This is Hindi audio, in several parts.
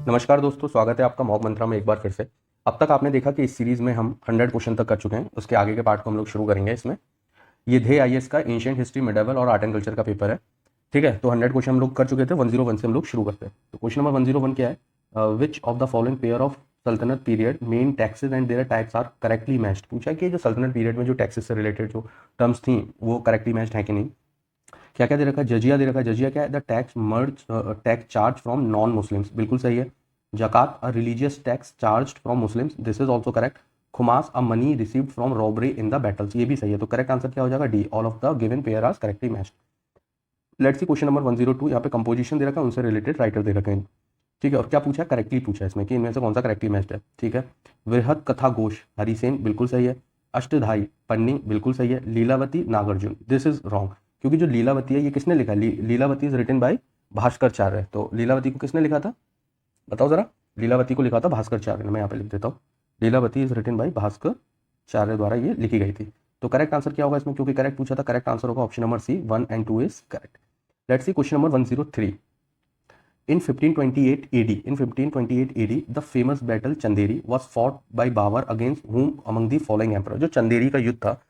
नमस्कार दोस्तों, स्वागत है आपका मॉक मंत्रा में एक बार फिर से। अब तक आपने देखा कि इस सीरीज़ में हम 100 क्वेश्चन तक कर चुके हैं। उसके आगे के पार्ट को हम लोग शुरू करेंगे। इसमें ये ध्ये आईएएस का एंशिएंट हिस्ट्री, मिडेवल और आर्ट एंड कल्चर का पेपर है। ठीक है, तो 100 क्वेश्चन हम लोग कर चुके थे। 101 से हम लोग शुरू करते हैं। तो क्वेश्चन नंबर 101 क्या है? Which of the following pair of saltanat period main taxes and their types are correctly matched. पूछा कि जो सल्तनत पीरियड में जो टैक्सेस से रिलेटेड जो टर्म्स थी वो करेक्टली मैच्ड है कि नहीं। क्या क्या दे रखा है? जजिया दे रखा है। जजिया क्या है? The tax merge tax charge from non Muslims, बिल्कुल सही है। Zakat a religious tax charge from Muslims, this is also correct. Khums a money received from robbery in the battles, ये भी सही है। तो करेक्ट आंसर क्या हो जाएगा? D, all of the given pair are correctly matched. Let's see question number 102। यहाँ पे कंपोजिशन दे रखा है, उनसे रिलेटेड राइटर दे रखे हैं। ठीक है, और क्या पूछा है? करेक्टली पूछा है इसमें कि इनमें से कौन सा करेक्टली मैच्ड है। ठीक है, वृहद कथा घोष हरिसेन, बिल्कुल सही है। अष्टधाई पन्नी, बिल्कुल सही है। Lilavati Nagarjuna, this is wrong, क्योंकि जो लीलावती है ये किसने लिखा है? Lilavati is written by Bhaskaracharya. तो लीलावती को किसने लिखा था? बताओ जरा। लीलावती को लिखा था भास्कराचार्य ने। मैं यहाँ पे लिख देता हूँ, Lilavati is written by Bhaskaracharya द्वारा ये लिखी गई थी। तो करेक्ट आंसर क्या होगा इसमें? क्योंकि करेक्ट पूछा था, करेक्ट आंसर होगा option number C, 1 and 2 is correct. Let's see question number 103। In 1528 AD, the famous battle Chanderi was fought by Babur against whom among the following emperor। जो चंदेरी का युद्ध था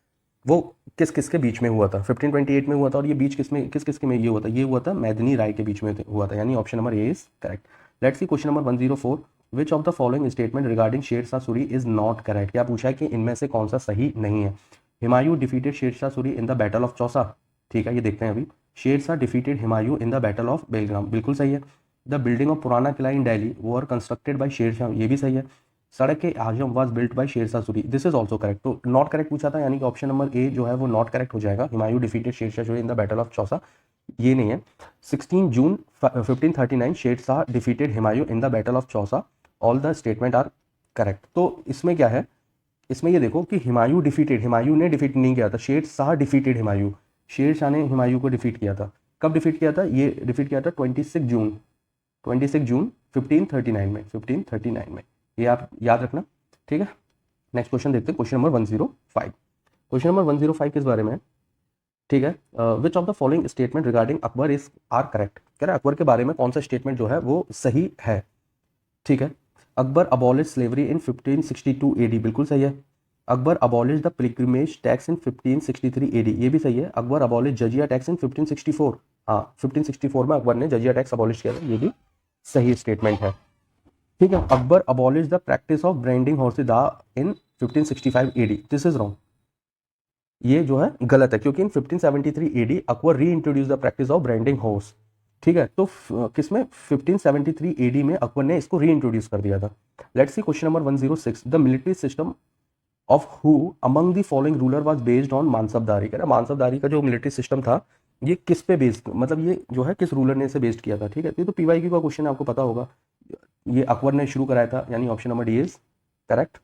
वो किस किस के बीच में हुआ था? 1528 में हुआ था, और ये बीच किस किस के में ये हुआ था? ये हुआ था मैदिनी राय के बीच में हुआ था, यानी option number A is correct. Let's see question number 104। Which of the following statement regarding Sher Shah Suri is not correct. क्या पूछा है कि इनमें से कौन सा सही नहीं है? Humayun defeated Sher Shah Suri in the battle of Chausa. ठीक है, ये देखते हैं अभी। Sher Shah defeated Humayun in the battle of Bilgram, बिल्कुल सही है। द बिल्डिंग ऑफ पुराना किला इन दिल्ली वर कंस्ट्रक्टेड बाय शेरशाह, ये भी सही है। सड़क के आजम was built by Sher Shah Suri, this is also correct. तो नॉट करेक्ट पूछा था, यानी कि ऑप्शन नंबर ए जो है वो नॉट करेक्ट हो जाएगा। Humayun defeated Sher Shah Suri in the battle of Chausa, ये नहीं है। 16 June 1539 Sher Shah defeated Humayun in the battle of Chausa, all the statement are correct. तो इसमें क्या है? इसमें ये देखो कि हुमायूं डिफीटेड, हुमायूं ने डिफीट नहीं किया था, शेरशाह डिफीटेड हुमायूं, शेरशाह ने हुमायूं को डिफीट किया था। कब डिफीट किया था? ये डिफीट किया था 26 जून 1539 में, 1539 में, ये आप याद रखना। ठीक है, नेक्स्ट क्वेश्चन देखते हैं, क्वेश्चन नंबर 105। क्वेश्चन नंबर 105 किस बारे में है? ठीक है, which of the following statement regarding Akbar is are correct. कह रहा है अकबर के बारे में कौन सा स्टेटमेंट जो है वो सही है। ठीक है, अकबर अबॉलिश स्लेवरी इन 1562 AD, बिल्कुल सही है। Akbar abolish the pilgrimage tax in 1563 AD, ये भी सही है। अकबर अबॉलिश जजिया टैक्स इन 1564, हाँ 1564 में अकबर ने जजिया टैक्स अबॉलिश किया था, ये भी सही स्टेटमेंट है। ठीक है, Akbar abolish the practice of branding horse दा इन 1565 AD, दिस इज रॉन्ग, ये जो है गलत है, क्योंकि इन 1573 AD अकबर री introduce the practice of branding horse. ठीक है, तो किसमें? 1573 AD में अकबर ने इसको री इंट्रोड्यूस कर दिया था। Let's see question number 106। The military system of who among the following ruler was based on mansabdari. कह रहा मानसबदारी का जो मिलिट्री सिस्टम था ये किस पे बेस्ड, मतलब ये जो है किस रूलर ने इसे बेस्ड किया था। ठीक है, तो पीवाईक्यू का क्वेश्चन है, आपको पता होगा, ये अकबर ने शुरू कराया था, यानी option number D is correct.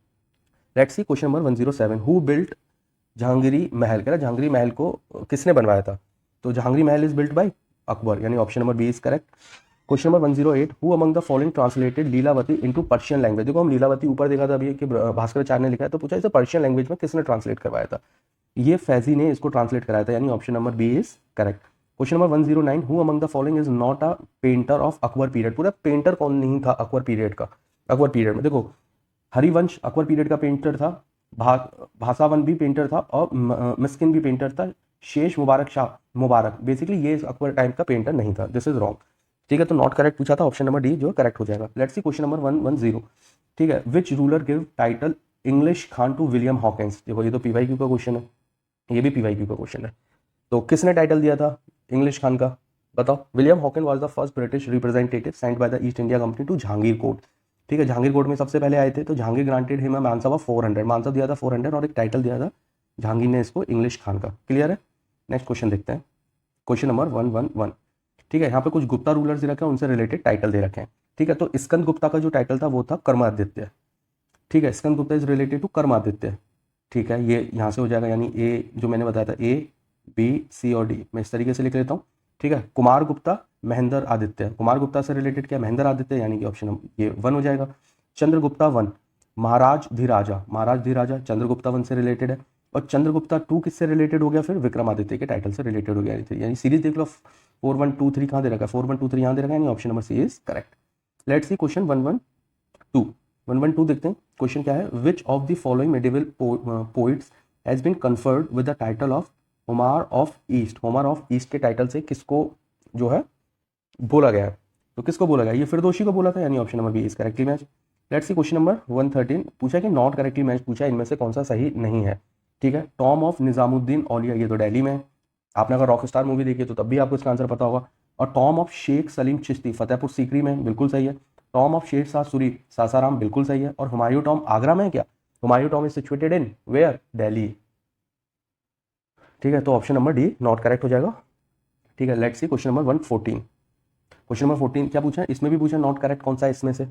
Let's see question number 107। Who built Jahangiri महल। कह रहा जहांगीरी महल को किसने बनवाया था? तो जहांगीरी महल इज बिल्ट बाय अकबर, यानी option number B is correct. Question number 108। Who among the following translated Lilavati into Persian language. देखो हम लीलावती ऊपर देखा था अभी कि भास्कराचार्य ने लिखा है, तो पूछा इसे पर्शियन लैंग्वेज में किसने ट्रांसलेट करवाया था? ये फैजी ने इसको ट्रांसलेट कराया था, यानी option number B is correct. Question number 109। Who among the following is not a painter of Akbar period. पूरा पेंटर कौन नहीं था अकबर पीरियड का? अकबर पीरियड में देखो हरिवंश अकबर पीरियड का पेंटर था, भासावन भी पेंटर था, और मिस्किन भी पेंटर था। शेष मुबारक शाह मुबारक, बेसिकली ये अकबर टाइम का पेंटर नहीं था, दिस इज रॉन्ग। ठीक है, तो नॉट करेक्ट पूछा था, ऑप्शन नंबर डी जो करेक्ट हो जाएगा। Let's see question number 110। ठीक है, which ruler give title English Khan to William Hawkins. देखो ये तो पीवाईक्यू का क्वेश्चन है, ये भी पीवाईक्यू का क्वेश्चन है। तो किसने टाइटल दिया था इंग्लिश खान का? बताओ। William Hawkin was the first British representative sent by the East India company to Jahangir court. ठीक है, जहांगीर कोर्ट में सबसे पहले आए थे, तो Jahangir granted him mansab of 400, mansab दिया था 400, और एक टाइटल दिया था जहांगीर ने इसको इंग्लिश खान का। क्लियर है? नेक्स्ट क्वेश्चन देखते हैं, क्वेश्चन नंबर 111। ठीक है, यहाँ पे कुछ गुप्ता रूलर्स दे रखे हैं, उनसे रिलेटेड टाइटल दे रखे हैं। ठीक है, तो स्कंद गुप्ता का जो टाइटल था वो था कर्मादित्य। ठीक है, Skanda Gupta is related to Karmaditya. ठीक है, ये यहाँ से हो जाएगा, यानी ए जो मैंने बताया था ए बी सी और डी, मैं इस तरीके से लिख लेता हूँ। ठीक है, कुमार गुप्ता महेंद्र आदित्य, कुमार गुप्ता से रिलेटेड क्या? महेंद्र आदित्य, यानी कि ऑप्शन ये 1 हो जाएगा। चंद्रगुप्ता 1 महाराज धीराजा, महाराज धीराजा चंद्रगुप्ता 1 से रिलेटेड है। और चंद्रगुप्ता 2 किससे रिलेटेड हो गया? फिर विक्रमादित्य के टाइटल से रिलेटेड हो गया, यानी सीरीज देख लो 4 1 2 3 कहाँ दे रखा है? 4 1 2 3 यहाँ दे रखा है, यानी option number C is correct. Let's see question 112 देखते हैं। क्वेश्चन क्या है, which of the following medieval poets has been conferred with the title of Homer of East. Homer of East के टाइटल से किसको जो है बोला गया है, तो किसको बोला गया, ये फिरदौसी को बोला था, यानी option number B is correctly match. Let's see question number 113, पूछा कि नॉट करेक्टली मैच पूछा, इनमें से कौन सा सही नहीं है। ठीक है, टॉम ऑफ निजामुद्दीन औलिया, ये तो दिल्ली में है, आपने अगर रॉक स्टार मूवी देखी है तो तब भी आपको इसका आंसर पता होगा। और टॉम ऑफ शेख सलीम चिश्ती फतेहपुर सीकरी में, बिल्कुल सही है। टॉम ऑफ शेर शाह सूरी सासाराम, बिल्कुल सही है। और हुमायूं टॉम आगरा में है क्या, Humayun tomb is situated in where, Delhi. ठीक है, तो option number D not correct हो जाएगा। ठीक है, let's see question number 114। Question number 14 क्या पूछा है, इसमें भी पूछा नॉट करेक्ट कौन सा है इसमें से।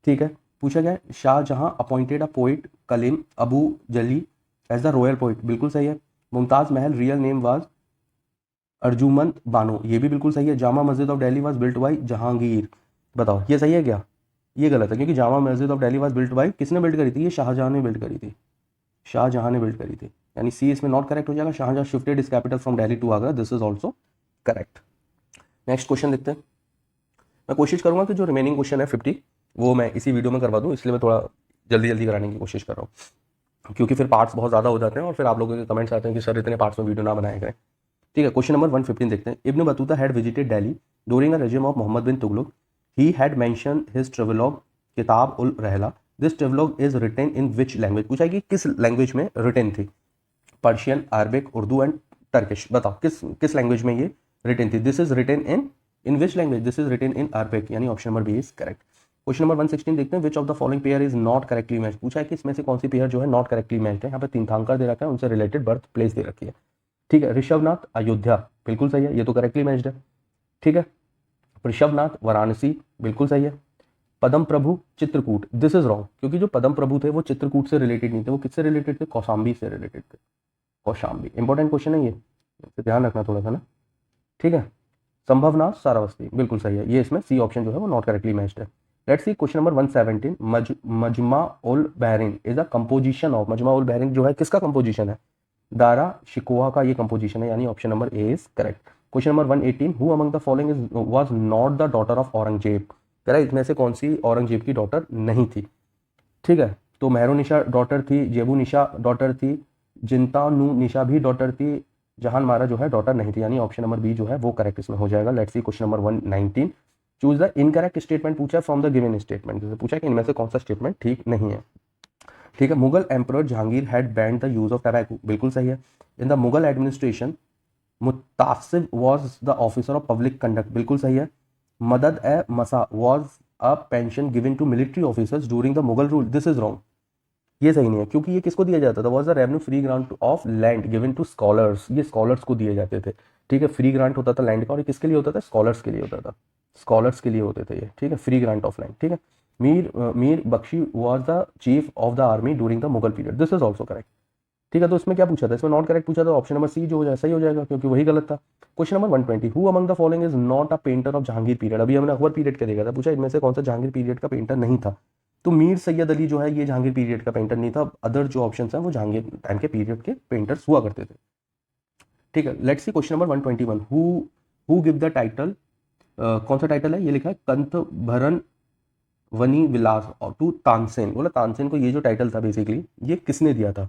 ठीक है, पूछा गया Shah Jahan appointed a poet Kalim Abu Jali as the royal poet, बिल्कुल सही है। Mumtaz Mahal real name was Arjumand Bano, ये भी बिल्कुल सही है। Jama Masjid of Delhi was built by Jahangir, बताओ ये सही है क्या, ये गलत है, क्योंकि Jama Masjid of Delhi was built by, किसने बिल्ड करी थी, ये शाहजहां ने बिल्ड करी थी, शाहजहां ने बिल्ड करी थी, यानी सी इसमें नॉट करेक्ट हो जाएगा। Shah Jahan shifted is capital from Delhi to Agra, this is also correct. Next question देखते हैं। मैं कोशिश करूंगा कि जो रिमेनिंग क्वेश्चन है 50 वो मैं इसी वीडियो में करवा दूं, इसलिए मैं थोड़ा जल्दी जल्दी कराने की कोशिश कर रहा हूँ, क्योंकि फिर पार्ट्स बहुत ज़्यादा हो जाते हैं और फिर आप लोगों के कमेंट्स आते हैं कि सर इतने पार्ट्स में वीडियो ना बनाए करें। ठीक है, क्वेश्चन नंबर 115 देखते हैं। Ibn Battuta had visited Delhi during a regime of Mohammad bin Tughlaq, he had mention his travelogue Kitab ul Rihla, this travelogue is written in which language, पूछा कि किस लैंग्वेज में रिटन थी, Persian, Arabic, Urdu and Turkish, बताओ किस लैंग्वेज में ये रिटन थी। This is written in which language, this is written in Arabic, यानी option number B is correct. Question number 116 देखते हैं। विच of the following pair is not correctly match, पूछा है कि इसमें से कौन सी पेयर जो है नॉट करेक्टली मैच है। यहाँ पे तीर्थंकर दे रखा है, उनसे रिलेटेड बर्थ प्लेस दे रखी है। ठीक है, ऋषभनाथ अयोध्या, बिल्कुल सही है, ये तो करेक्टली मैच्ड है। ठीक है, ऋषभनाथ वाराणसी, बिल्कुल सही है। पदम प्रभु चित्रकूट, दिस इज रॉन्ग, क्योंकि जो पदम प्रभु थे वो चित्रकूट से रिलेटेड नहीं थे, वो किससे रिलेटेड थे, कौशाम्बी से रिलेटेड थे। कौशाम्बी इंपॉर्टेंट क्वेश्चन है ये, तो ध्यान रखना थोड़ा सा ना। ठीक है, संभवनाथ सारावस्ती, बिल्कुल सही है, ये इसमें सी ऑप्शन जो है वो नॉट करेक्टली मैच्ड है। Let's see question number 117। Majma ul Bahrain is a composition of, Majma ul Bahrain जो है किसका कंपोजिशन है, दारा शिकोहा का ये कंपोजिशन है, यानी option number A is correct. Question number 118। Who among the following is was not the daughter of Aurangzeb, कह रहा है इसमें से कौन सी औरंगजेब की डॉटर नहीं थी। ठीक है, तो मेहरुनिशा डॉटर थी, जेबू निशा डॉटर थी, जिंतानु निशा भी डॉटर थी, जहान मारा जो है डॉटर नहीं थी, यानी ऑप्शन नंबर बी जो है वो करेक्ट इसमें हो जाएगा। Let's see question number 119। Choose the incorrect statement पूछा फ्रॉम द गिवन स्टेटमेंट, जैसे पूछा कि इनमें से कौन सा स्टेटमेंट ठीक नहीं है। ठीक है, Mughal emperor Jahangir had banned the use of tobacco, बिल्कुल सही है। In the Mughal administration muhtasib was the officer of public conduct, बिल्कुल सही है। Madad e maash was a pension given to military officers during the Mughal rule, this is wrong, ये सही नहीं है, क्योंकि ये किसको दिया जाता था, was the revenue free grant of land given to scholars, ये स्कॉलर्स को दिए जाते थे। ठीक है, फ्री ग्रांट होता था लैंड का, और ये किसके लिए होता था, स्कॉलर्स के लिए होता था, स्कॉलर्स के लिए होते थे ये। ठीक है, फ्री ग्रांट ऑफ लैंड। ठीक है, Mir Bakhshi was the chief of the army during the Mughal period, this is also correct. ठीक है, तो इसमें क्या पूछा था, इसमें नॉट करेक्ट पूछा था, ऑप्शन नंबर सी जो हो जाए सही हो जाएगा, क्योंकि वही गलत था। Question number 120। Who among the following is not a painter of Jahangir period, अभी हमने अकबर पीरियड का देखा था, पूछा इनमें से कौन सा जहांगीर पीरियड का पेंटर नहीं था, तो मीर सैयद अली जो है ये जहांगीर पीरियड का पेंटर नहीं था, अदर जो ऑप्शन हैं वो जहांगीर टाइम के पीरियड के पेंटर्स हुआ करते थे। ठीक है, let's see question number 121। Who give the title, कौन सा टाइटल है, ये लिखा है कंथ भरन वनी विलास और टू तानसेन, बोला तानसेन को ये जो टाइटल था बेसिकली ये किसने दिया था,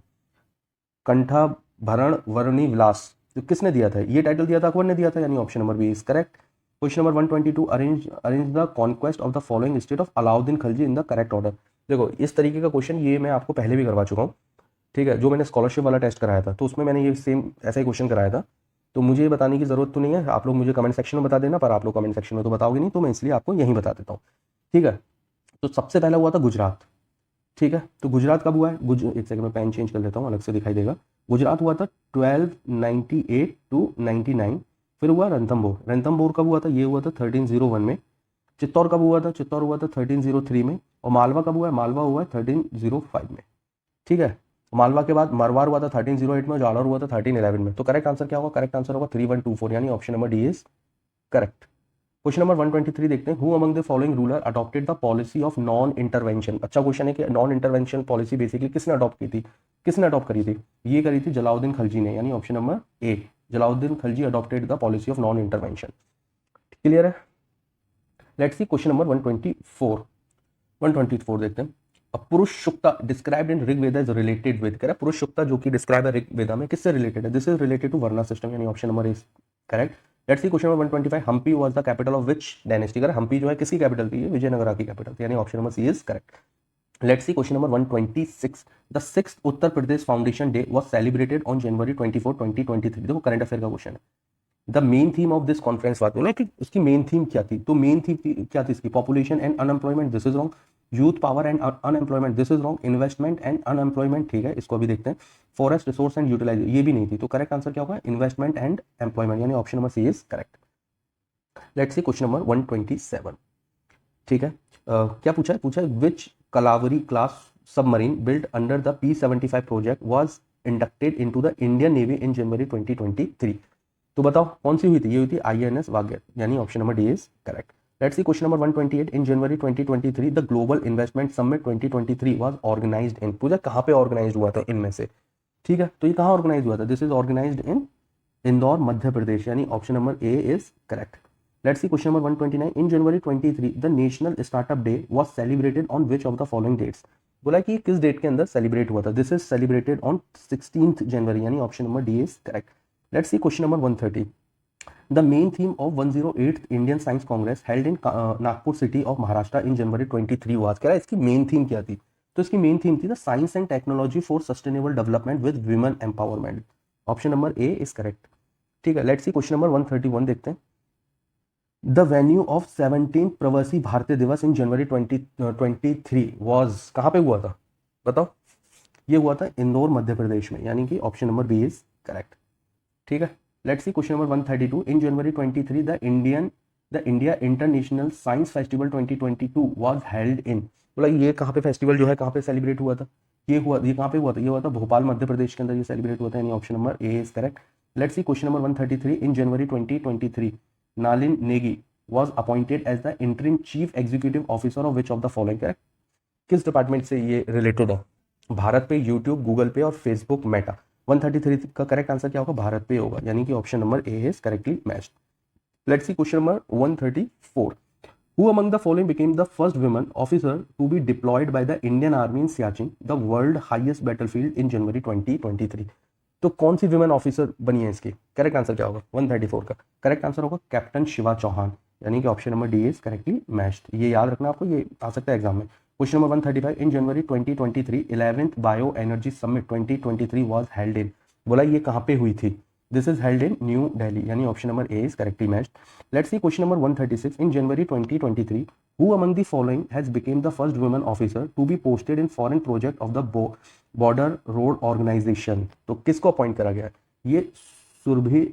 कंठा भरण वर्णी विलास, तो किसने दिया था, ये टाइटल दिया था अकबर ने दिया था, यानी option number B is correct. Question number 122। Arrange the conquest of the following state of Alauddin Khilji in the correct order, देखो इस तरीके का क्वेश्चन ये मैं आपको पहले भी करवा चुका हूँ। ठीक है, जो मैंने स्कॉलरशिप वाला टेस्ट कराया था तो उसमें मैंने ये सेम ऐसा ही क्वेश्चन कराया था, तो मुझे ये बताने की जरूरत तो नहीं है, आप लोग मुझे कमेंट सेक्शन में बता देना, पर आप लोग कमेंट सेक्शन में तो बताओगे नहीं, तो मैं इसलिए आपको यहीं बता देता हूँ। ठीक है, तो सबसे पहला हुआ था गुजरात। ठीक है, तो गुजरात कब हुआ है, एक सेकंड में पेन चेंज कर लेता हूँ, अलग से दिखाई देगा। गुजरात हुआ था 1298 टू 99। फिर हुआ रणथंभौर, रणथंभौर कब हुआ था, ये हुआ था 1301 में। चित्तौड़ कब हुआ था, चित्तौड़ हुआ था 1303 में। और मालवा कब हुआ है, मालवा हुआ है 1305 में। ठीक है, मालवा के बाद मरवार हुआ था 1308 में, और जालौर हुआ था 1311 में। तो करेक्ट आंसर क्या होगा, करेक्ट आंसर होगा 3124, यानी option number D is correct. Question number 123 देखते हैं। Who among the following ruler adopted the policy of non intervention, अच्छा क्वेश्चन है कि नॉन इंटरवेंशन पॉलिसी बेसिकली किसने अडॉप्ट की थी, किसने अडॉप्ट करी थी, ये करी थी जलाउद्दीन खलजी ने, यानी option number A, Jalaluddin Khalji adopted the policy of non intervention. Clear है। लेट्स सी क्वेश्चन नंबर 124 देखते हैं। Purusha Sukta described in Rigveda is related with, कह रहा पुरुष सुक्ता जो कि डिस्क्राइब है ऋग्वेदा में किससे रिलेटेड है, this is related to varna system, यानी option number is correct. Let's see question number 125, Hampi was the capital of which dynasty, कर हम्पी जो है किसकी कैपिटल थी, विजयनगरा की कैपिटल थी, यानी option number C is correct. Let's see question number 126, the 6th Uttar Pradesh foundation day was celebrated on January 24, 2023। देखो करंट अफेयर का क्वेश्चन है। The main theme of this conference, बात बोला कि उसकी मेन थीम क्या थी, तो मेन थीम क्या थी इसकी, population and unemployment, this is wrong. Youth power and unemployment, this is wrong. Investment and unemployment, ठीक है, इसको अभी देखते हैं। फॉरेस्ट रिसोर्स एंड यूटिलाइजेशन, ये भी नहीं थी, तो करेक्ट आंसर क्या होगा, इन्वेस्टमेंट एंड एम्प्लॉयमेंट, यानी option number C is correct. Let's see question number 127, ठीक है। क्या पूछा है which Kalvari class submarine built under the P-75 project was inducted into the Indian navy in January 2023। तो बताओ कौन सी हुई थी, ये हुई थी INS वागेर, यानी option number D is correct. Let's see question number 128, in January 2023 the global investment summit 2023 was organised in, पूछा कहाँ पे ऑर्गेनाइज हुआ था इनमें से, ठीक है, तो ये कहाँ ऑर्गेनाइज हुआ था, दिस इज ऑर्गेनाइज्ड इन इंदौर मध्य प्रदेश, यानी option number A is correct. Let's see question number 129. In January 23, the National Startup Day was celebrated on which of the following dates? बोला कि किस डेट के अंदर सेलिब्रेट हुआ था, this is celebrated on 16th जनवरी, यानी option number D is correct. Let's see question number 130, the main theme of 108th Indian science Congress held in Nagpur city of Maharashtra in January 23 was, कह रहा है इसकी मेन थीम क्या थी, तो इसकी मेन थीम थी the science and technology for sustainable development with women empowerment, option number A is correct, ठीक है। लेट्स सी क्वेश्चन नंबर 131 देखते हैं। द वेन्यू ऑफ 17 प्रवासी भारतीय दिवस इन जनवरी 2023 वॉज, कहाँ पे हुआ था बताओ, ये हुआ था इंदौर मध्य प्रदेश में, यानी कि option number B is correct, ठीक है। Let's see question number 132, in January 23 the India international science festival 2022 was held in, बोला ये कहाँ पे फेस्टिवल जो है कहाँ पे सेलिब्रेट हुआ था, ये कहाँ पे हुआ था, ये हुआ था भोपाल मध्य प्रदेश के अंदर ये सेलिब्रेट हुआ था, यानी option number A is correct. Let's see question number 133, in January 2023 Nalin Negi was appointed as the interim chief executive officer of which of the following, correct, किस डिपार्टमेंट से ये रिलेटेड है, भारत पे, यूट्यूब, गूगल पे और फेसबुक मेटा। 133 का करेक्ट आंसर क्या होगा, भारत पे होगा, यानी कि option number A is correctly matched. Let's see question number 134, who among the following became the first woman officer to be deployed by the Indian army in Siachen, the world highest battlefield in January 2023, तो कौन सी वुमेन ऑफिसर बनी है इसकी, करेक्ट आंसर क्या होगा, 134 का करेक्ट आंसर होगा कैप्टन शिवा चौहान, यानी कि option number D is correctly matched, ये याद रखना आपको, ये आ सकता है एग्जाम में। Question number 135, in January 2023 11th bio energy summit 2023 was held in, बोला ये कहाँ पे हुई थी, this is held in New Delhi, यानी option number A is correctly matched. Let's see question number 136, in January 2023 who among the following has become the first woman officer to be posted in foreign project of the border road organisation, तो किसको अपॉइंट करा गया है, ये सुरभि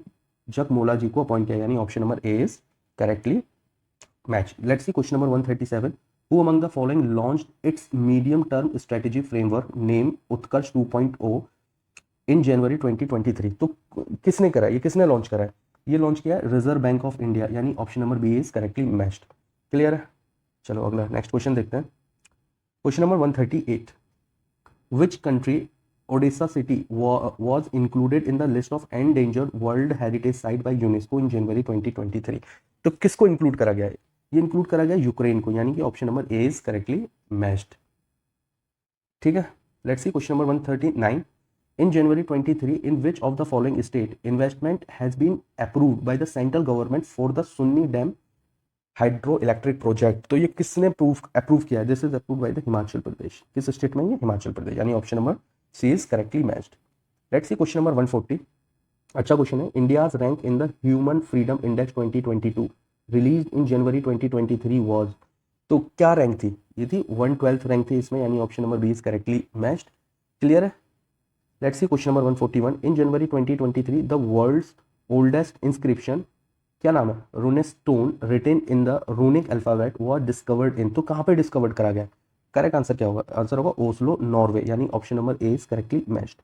जगमोला जी को अपॉइंट किया, यानी option number A is correctly match. Let's see question number 137, who among the following launched its medium term strategy framework name Utkarsh 2.0 in January 2023, तो किसने करा, ये किसने लॉन्च करा है, ये लॉन्च किया है रिजर्व बैंक ऑफ इंडिया, यानी option number B is correctly matched, clear है। चलो अगला नेक्स्ट क्वेश्चन देखते हैं। Question number 138, which country Odisha city was included in the list of endangered world heritage site by UNESCO in January 2023, तो किसको इंक्लूड करा गया है, ये इंक्लूड करा गया यूक्रेन को, यानी कि option number A is correctly matched, ठीक है। Let's see question number 139, in January 23 in which of the following state investment has been approved by the central government for the Sunni dam hydro electric project, तो ये किसने अप्रूव किया है, this is approve by the Himachal Pradesh, किस स्टेट में, ये हिमाचल प्रदेश, यानी option number C is correctly matched. Let's see question number 140, अच्छा क्वेश्चन है, India's rank in the human freedom index 2022 release in January 2023 was, तो क्या रैंक थी, ये थी 112th रैंक थी इसमें, यानी option number B is correctly matched, clear है। Let's see question number 141, in January 2023 the world's oldest inscription, क्या नाम है, runic stone written in the runic alphabet was discovered in, तो कहाँ पे डिस्कवर्ड करा गया, करेक्ट आंसर क्या होगा, आंसर होगा ओस्लो नॉर्वे, यानी option number A is correctly matched.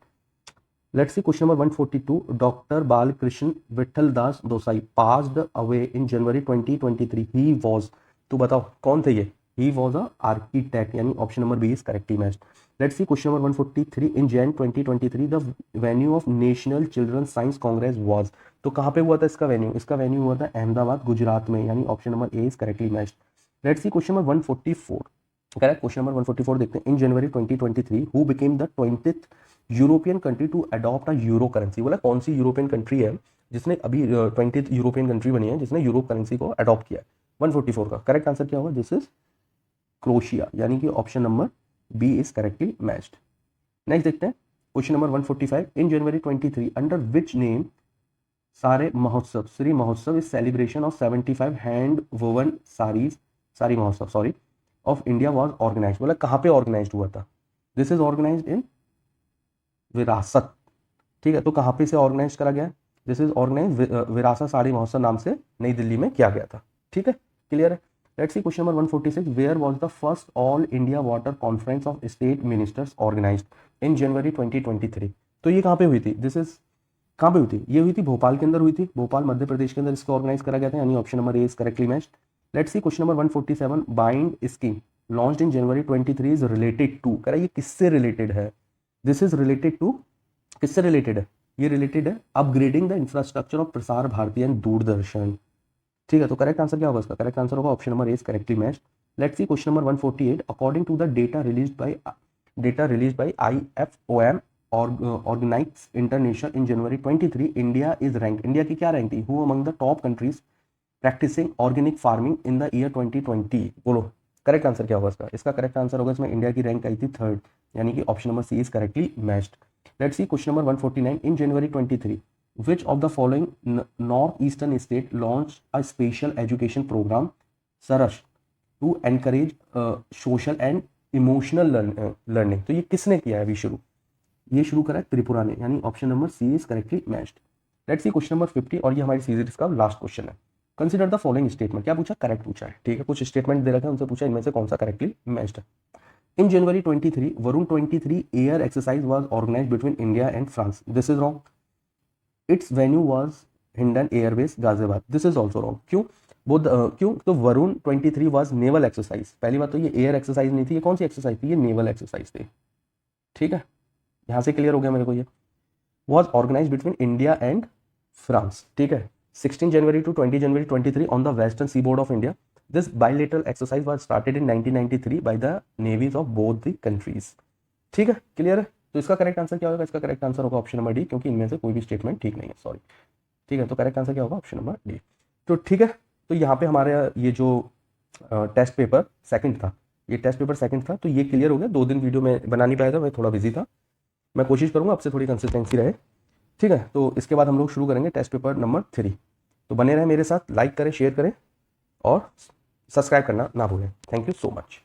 Let's see question number 142, doctor Balkrishna Vithal Das Doshi passed away in January 2023 he was, तो बताओ कौन थे ये, ही वाज अ आर्किटेक्ट, यानी option number B is correctly matched. Let's see question number 143, in Jan 2023 the venue of national children science congress was, तो कहाँ पे हुआ था इसका वेन्यू हुआ था अहमदाबाद गुजरात में, यानी option number A is correctly matched. Let's see question number 144। Correct, question number 144 देखते हैं। In January 2023 who became the 20th European country to adopt a euro currency. बोला कौन सी यूरोपियन कंट्री है जिसने अभी 20th यूरोपियन कंट्री बनी है जिसने यूरो करेंसी को अडॉप्ट किया है। 144 का करेक्ट आंसर क्या होगा? दिस इज क्रोशिया, यानी कि option number B is correctly matched. Next देखते हैं question number 145। In January 23 under which name sari Mahotsav Shri Mahotsav is celebration of 75 hand woven saris sari Mahotsav sorry of India was organise. बोला कहाँ पे ऑर्गेनाइज हुआ था? दिस इज ऑर्गेनाइज इन विरासत। ठीक है, तो कहाँ पे से ऑर्गेनाइज करा गया? दिस इज ऑर्गेनाइज विरासत साड़ी महोत्सव नाम से नई दिल्ली में किया गया था। ठीक है, क्लियर है। Let's see question number 146। Where was the first all India water conference of state ministers organised in January 2023। तो ये कहाँ पे हुई थी? दिस इज कहाँ पे हुई थी? ये हुई थी भोपाल के अंदर हुई थी। भोपाल मध्य प्रदेश के अंदर इसको ऑर्गेनाइज करा गया था, यानी option number A is correctly matched. Let's see question number 147। BIND scheme launched in January 23 is related to. कह रहा है ये किससे रिलेटेड है? दिस इज रिलेटेड टू, किससे रिलेटेड है? ये रिलेटेड है upgrading the infrastructure of Prasar Bharati and Doordarshan. ठीक है, तो करेक्ट आंसर क्या होगा इसका? करेक्ट आंसर होगा option number A is correctly matched. Let's see question number 148। According to the data released by IFOM organised international in January 23 India is rank. India की क्या रैंक थी? Who among the top countries practising organic farming in the year 2020। बोलो करेक्ट आंसर क्या होगा इसका? इसका करेक्ट आंसर होगा इसमें इंडिया की रैंक आई थी 3rd, यानी कि option number C is correctly matched. Let's see question number 149। In January 23 which of the following northeastern state launched a special education program Saras to encourage social and emotional learning। तो ये किसने किया है अभी शुरू? ये शुरू करा है त्रिपुरा ने, यानी option number C is correctly matched. Let's see question number 50 और ये हमारी सीरीज का लास्ट क्वेश्चन है। Consider the following statement. क्या पूछा? करेक्ट पूछा है। ठीक है, कुछ स्टेटमेंट दे रखे हैं, उनसे पूछा इनमें से कौन सा करेक्टली मैच्ड है। In January 23 Varun 23 air exercise was organised between India and France. This is wrong. Its venue was Hindan airbase Ghaziabad. This is also wrong. क्यों? क्यों? तो वरुण 23 वाज नेवल एक्सरसाइज। पहली बात तो ये एयर एक्सरसाइज नहीं थी, ये कौन सी एक्सरसाइज थी? ये नेवल एक्सरसाइज थी। ठीक है, यहां से क्लियर हो गया मेरे को। ये was organise between India and France. ठीक है, 16 January to 20 January 23 on the western sea board of India. This bilateral exercise was started in 1993 by the navies of both the countries. ठीक है, क्लियर है। तो इसका करेक्ट आंसर क्या होगा? इसका करेक्ट आंसर होगा ऑप्शन नंबर डी, क्योंकि इनमें से कोई भी स्टेटमेंट ठीक नहीं है, सॉरी। ठीक है, तो करेक्ट आंसर क्या होगा? Option number D. तो ठीक है, तो यहाँ पे हमारा ये जो टेस्ट पेपर सेकंड था, ये टेस्ट पेपर सेकंड था, तो ये क्लियर हो गया। 2 दिन वीडियो में बना नहीं पाया था, मैं थोड़ा बिजी था। मैं कोशिश करूँगा आपसे थोड़ी कंसिस्टेंसी रहे। ठीक है, तो इसके बाद हम लोग शुरू करेंगे टेस्ट पेपर नंबर 3। तो बने रहें मेरे साथ, लाइक करें, शेयर करें और सब्सक्राइब करना ना भूलें। Thank you so much.